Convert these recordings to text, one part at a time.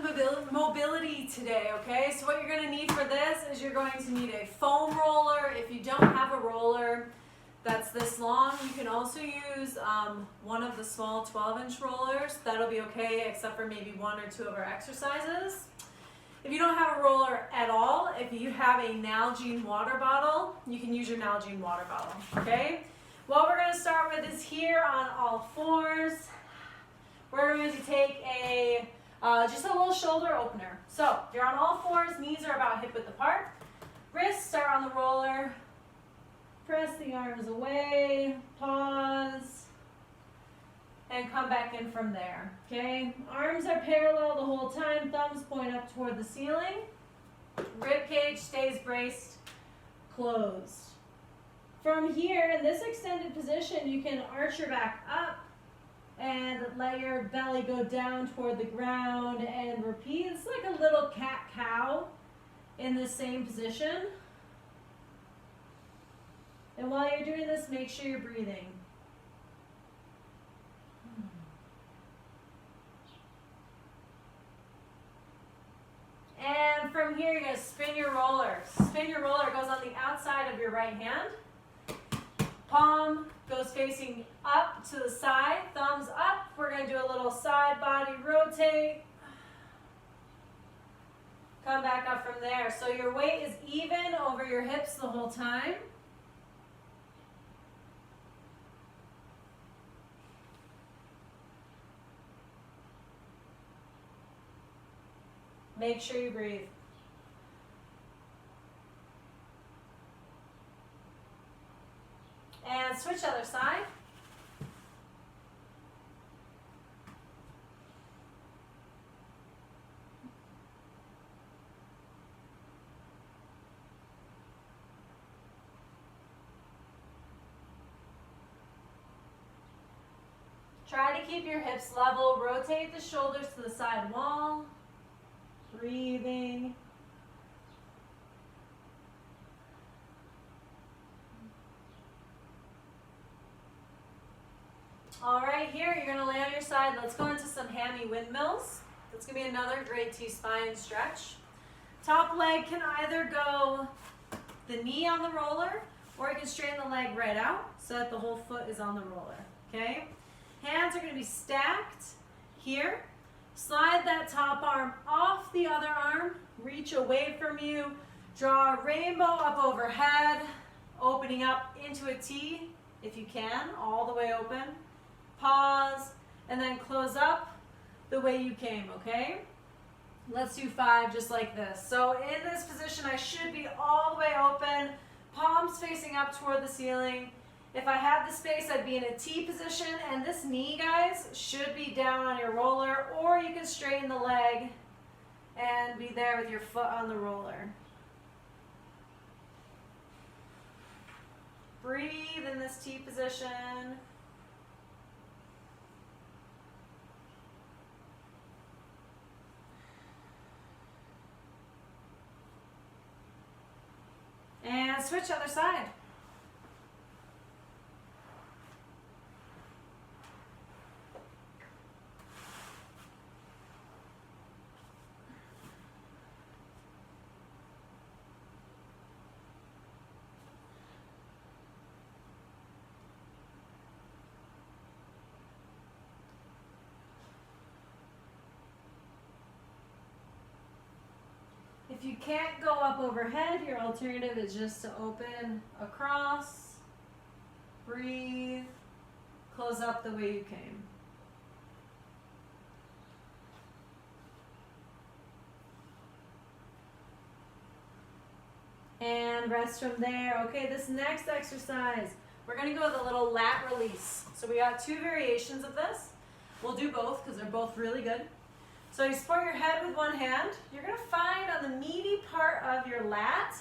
with mobility today, okay? So what you're going to need for this is you're going to need a foam roller. If you don't have a roller that's this long, you can also use one of the small 12-inch rollers. That'll be okay, except for maybe one or two of our exercises. If you don't have a roller at all, if you have a Nalgene water bottle, you can use your Nalgene water bottle, okay? What we're going to start with is here on all fours. We're going to take a just a little shoulder opener. So you're on all fours, knees are about hip width apart. Wrists start on the roller. Press the arms away, pause, and come back in from there, okay? Arms are parallel the whole time, thumbs point up toward the ceiling. Rib cage stays braced, closed. From here, in this extended position, you can arch your back up and let your belly go down toward the ground and repeat. It's like a little cat-cow in the same position. And while you're doing this, make sure you're breathing. And from here, you're going to spin your roller. Spin your roller, it goes on the outside of your right hand. Palm goes facing up to the side, thumbs up. We're going to do a little side body rotate. Come back up from there. So your weight is even over your hips the whole time. Make sure you breathe. And switch other side. Try to keep your hips level. Rotate the shoulders to the side wall. Breathing. All right, here you're going to lay on your side. Let's go into some hammy windmills. That's going to be another great T-spine stretch. Top leg can either go the knee on the roller, or you can straighten the leg right out so that the whole foot is on the roller, okay? Hands are going to be stacked here. Slide that top arm off the other arm, reach away from you, draw a rainbow up overhead, opening up into a T if you can, all the way open. Pause, and then close up the way you came, okay? Let's do 5 just like this. So in this position, I should be all the way open, palms facing up toward the ceiling. If I had the space, I'd be in a T position, and this knee, guys, should be down on your roller, or you can straighten the leg and be there with your foot on the roller. Breathe in this T position. And switch other side. If you can't go up overhead, your alternative is just to open across, breathe, close up the way you came. And rest from there. Okay, this next exercise, we're going to go with a little lat release. So we got 2 variations of this. We'll do both because they're both really good. So you support your head with one hand. You're going to find on the meaty part of your lat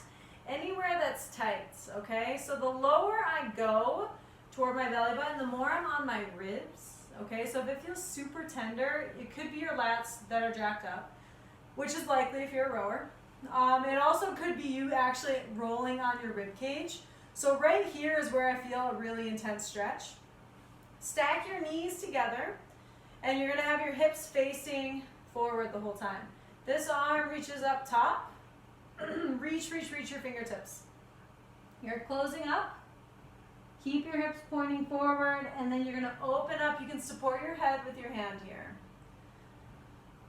anywhere that's tight, okay? So the lower I go toward my belly button, the more I'm on my ribs, okay? So if it feels super tender, it could be your lats that are jacked up, which is likely if you're a rower. It also could be you actually rolling on your rib cage. So right here is where I feel a really intense stretch. Stack your knees together, and you're going to have your hips facing forward the whole time. This arm reaches up top. Reach your fingertips. You're closing up. Keep your hips pointing forward, and then you're gonna open up. You can support your head with your hand here.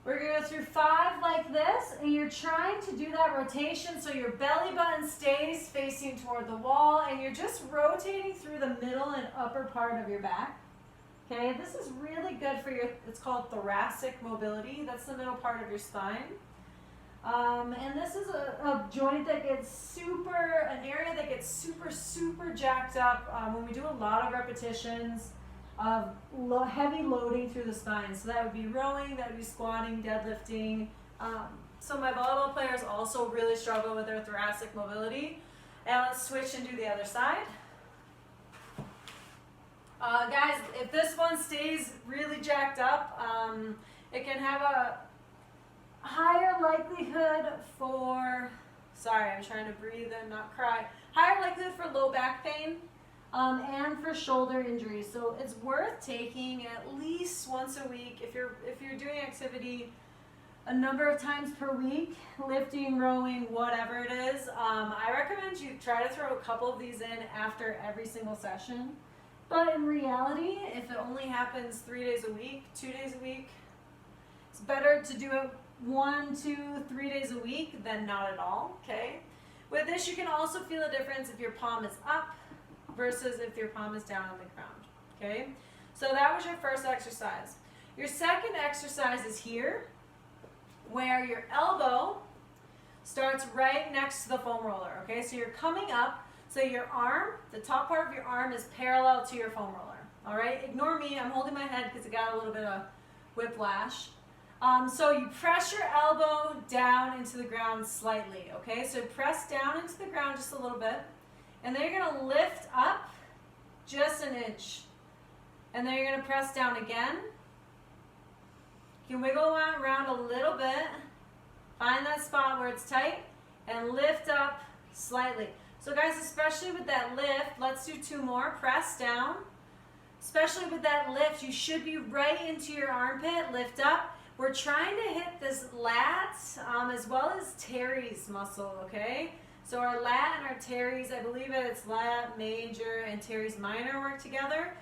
We're gonna go through 5 like this, and you're trying to do that rotation so your belly button stays facing toward the wall, and you're just rotating through the middle and upper part of your back. Okay, this is really good for your, it's called thoracic mobility. That's the middle part of your spine. And this is a joint that gets an area that gets super jacked up when we do a lot of repetitions of heavy loading through the spine. So that would be rowing, that would be squatting, deadlifting. So my volleyball players also really struggle with their thoracic mobility. And let's switch and do the other side. Guys, if this one stays really jacked up, it can have a higher likelihood for, sorry, I'm trying to breathe and not cry, higher likelihood for low back pain and for shoulder injuries. So it's worth taking at least once a week if you're doing activity a number of times per week, lifting, rowing, whatever it is. I recommend you try to throw a couple of these in after every single session. But in reality, if it only happens 3 days a week, 2 days a week, it's better to do it 1, 2, 3 days a week than not at all, okay? With this, you can also feel a difference if your palm is up versus if your palm is down on the ground, okay? So that was your first exercise. Your second exercise is here, where your elbow starts right next to the foam roller, okay? So you're coming up, so your arm, the top part of your arm is parallel to your foam roller, all right? Ignore me, I'm holding my head because it got a little bit of whiplash. So you press your elbow down into the ground slightly, okay? So press down into the ground just a little bit, and then you're gonna lift up just an inch. And then you're gonna press down again. You can wiggle around a little bit, find that spot where it's tight, and lift up slightly. So guys, especially with that lift, let's do 2 more. Press down. Especially with that lift, you should be right into your armpit. Lift up. We're trying to hit this lat as well as teres muscle, okay? So our lat and our teres, I believe it's lat major and teres minor work together.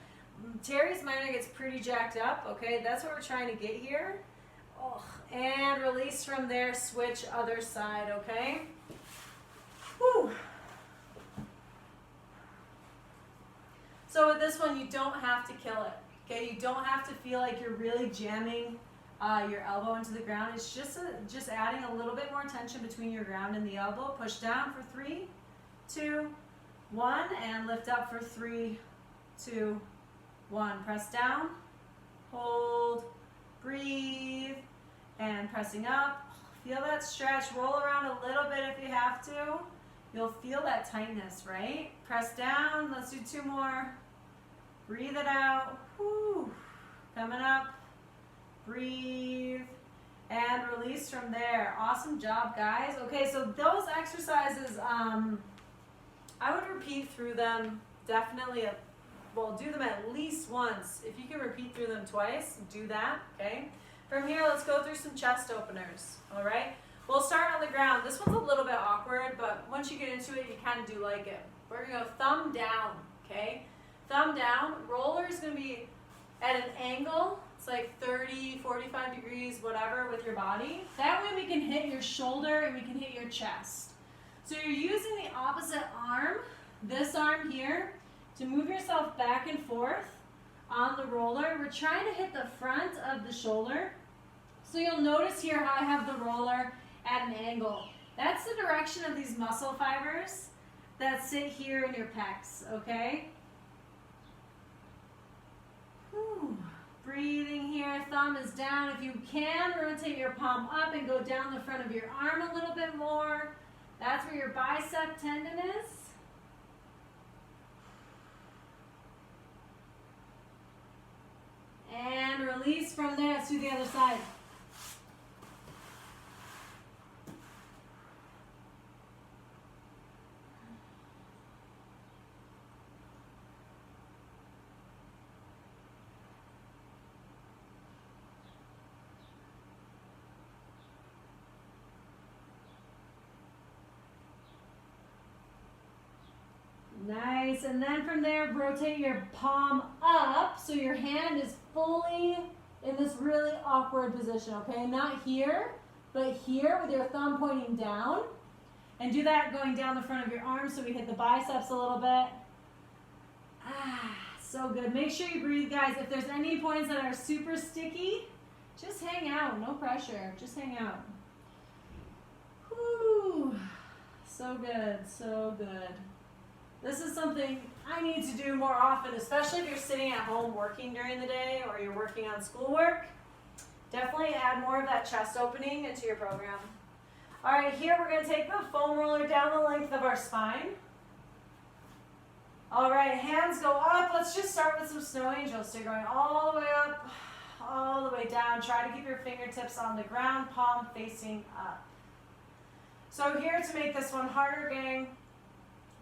Teres minor gets pretty jacked up, okay? That's what we're trying to get here. Oh, and release from there, switch other side, okay? Whew. So with this one, you don't have to kill it, okay? You don't have to feel like you're really jamming your elbow into the ground. It's just adding a little bit more tension between your ground and the elbow. Push down for 3, 2, 1, and lift up for 3, 2, 1. Press down, hold, breathe, and pressing up. Feel that stretch. Roll around a little bit if you have to. You'll feel that tightness, right? Press down. Let's do 2 more. Breathe it out. Whew. Coming up. Breathe. And release from there. Awesome job, guys. Okay, so those exercises, I would repeat through them definitely. Do them at least once. If you can repeat through them twice, do that, okay? From here, let's go through some chest openers, all right? We'll start on the ground. This one's a little bit awkward, but once you get into it, you kind of do like it. We're gonna go thumb down, okay? Thumb down. Roller is gonna be at an angle. It's like 30, 45 degrees, whatever, with your body. That way we can hit your shoulder and we can hit your chest. So you're using the opposite arm, this arm here, to move yourself back and forth on the roller. We're trying to hit the front of the shoulder. So you'll notice here how I have the roller at an angle. That's the direction of these muscle fibers that sit here in your pecs, okay? Whew. Breathing here, thumb is down. If you can, rotate your palm up and go down the front of your arm a little bit more. That's where your bicep tendon is. And release from there. Let's do the other side. Nice. And then from there, rotate your palm up so your hand is fully in this really awkward position, okay? Not here, but here with your thumb pointing down. And do that going down the front of your arm so we hit the biceps a little bit. Ah, so good. Make sure you breathe, guys. If there's any points that are super sticky, just hang out. No pressure. Just hang out. Whew. So good. So good. This is something I need to do more often, especially if you're sitting at home working during the day or you're working on schoolwork. Definitely add more of that chest opening into your program. All right, here we're going to take the foam roller down the length of our spine. All right, hands go up. Let's just start with some snow angels. So you're going all the way up, all the way down. Try to keep your fingertips on the ground, palm facing up. So here to make this one harder, gang,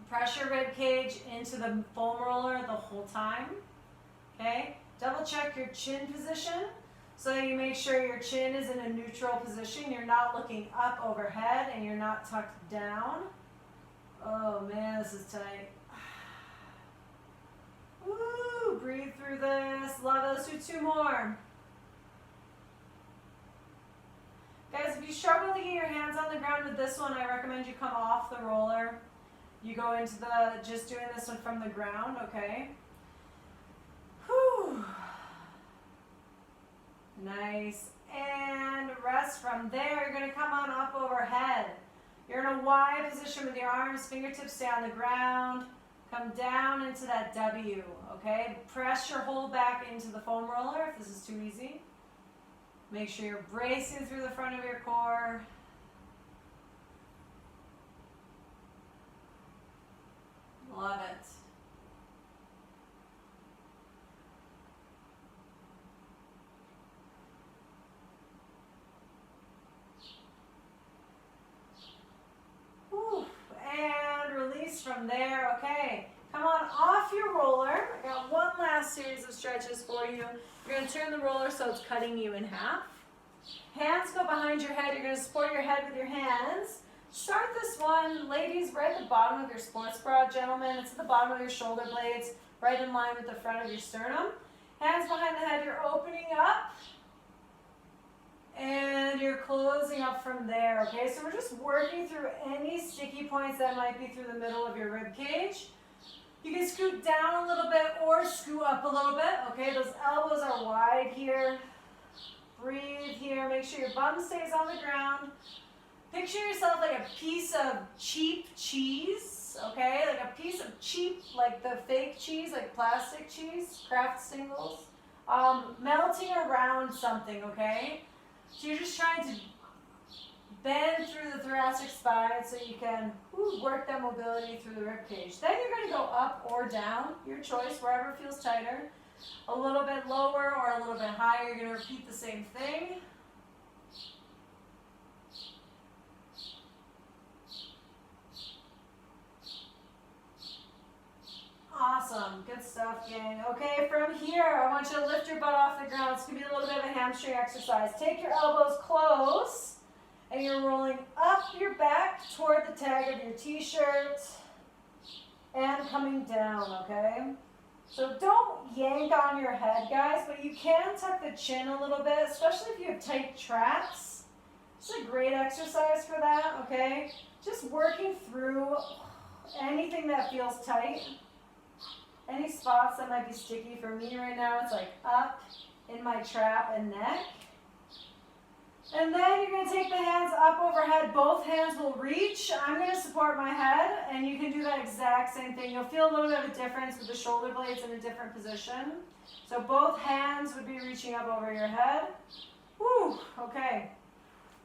press your rib cage into the foam roller the whole time, okay? Double check your chin position so that you make sure your chin is in a neutral position. You're not looking up overhead and you're not tucked down. Oh man, this is tight. Woo, breathe through this. Love it. Let's do two more. Guys, if you struggle to get your hands on the ground with this one, I recommend you come off the roller. You go into just doing this one from the ground, okay? Whew. Nice. And rest from there. You're going to come on up overhead. You're in a wide position with your arms, fingertips stay on the ground. Come down into that W, okay? Press your whole back into the foam roller if this is too easy. Make sure you're bracing through the front of your core. Love it. Whew. And release from there. Okay, come on off your roller. I got one last series of stretches for you. You're going to turn the roller so it's cutting you in half. Hands go behind your head. You're going to support your head with your hands. Start this one, ladies, right at the bottom of your sports bra. Gentlemen, it's at the bottom of your shoulder blades, right in line with the front of your sternum. Hands behind the head, you're opening up. And you're closing up from there, okay? So we're just working through any sticky points that might be through the middle of your rib cage. You can scoot down a little bit or scoot up a little bit, okay? Those elbows are wide here. Breathe here. Make sure your bum stays on the ground. Picture yourself like a piece of cheap cheese, okay? Like a piece of cheap, like the fake cheese, like plastic cheese, Kraft Singles, melting around something, okay? So you're just trying to bend through the thoracic spine so you can work that mobility through the rib cage. Then you're going to go up or down, your choice, wherever it feels tighter. A little bit lower or a little bit higher. You're going to repeat the same thing. Awesome. Good stuff, gang. Okay, from here, I want you to lift your butt off the ground. It's going to be a little bit of a hamstring exercise. Take your elbows close, and you're rolling up your back toward the tag of your t-shirt and coming down, okay? So don't yank on your head, guys, but you can tuck the chin a little bit, especially if you have tight traps. It's a great exercise for that, okay? Just working through anything that feels tight. Any spots that might be sticky for me right now, it's like up in my trap and neck. And then you're going to take the hands up overhead. Both hands will reach. I'm going to support my head, and you can do that exact same thing. You'll feel a little bit of a difference with the shoulder blades in a different position. So both hands would be reaching up over your head. Woo, okay.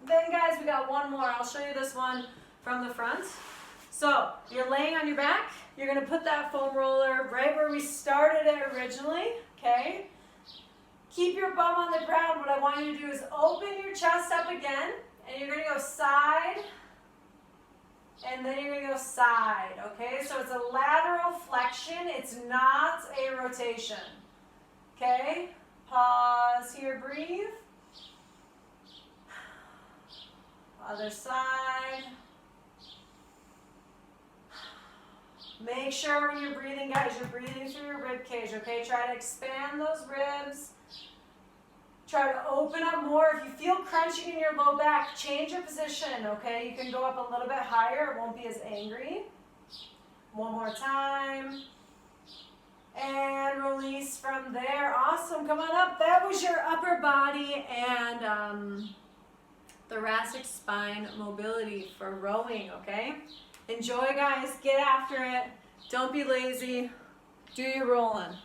Then guys, we got one more. I'll show you this one from the front. So you're laying on your back. You're going to put that foam roller right where we started it originally, okay? Keep your bum on the ground. What I want you to do is open your chest up again, and you're going to go side, and then you're going to go side, okay? So it's a lateral flexion. It's not a rotation, okay? Pause here, breathe. Other side. Make sure when you're breathing, guys, you're breathing through your rib cage, okay? Try to expand those ribs. Try to open up more. If you feel crunching in your low back, change your position, okay? You can go up a little bit higher. It won't be as angry. One more time. And release from there. Awesome. Come on up. That was your upper body and thoracic spine mobility for rowing, okay? Enjoy, guys. Get after it. Don't be lazy. Do your rolling.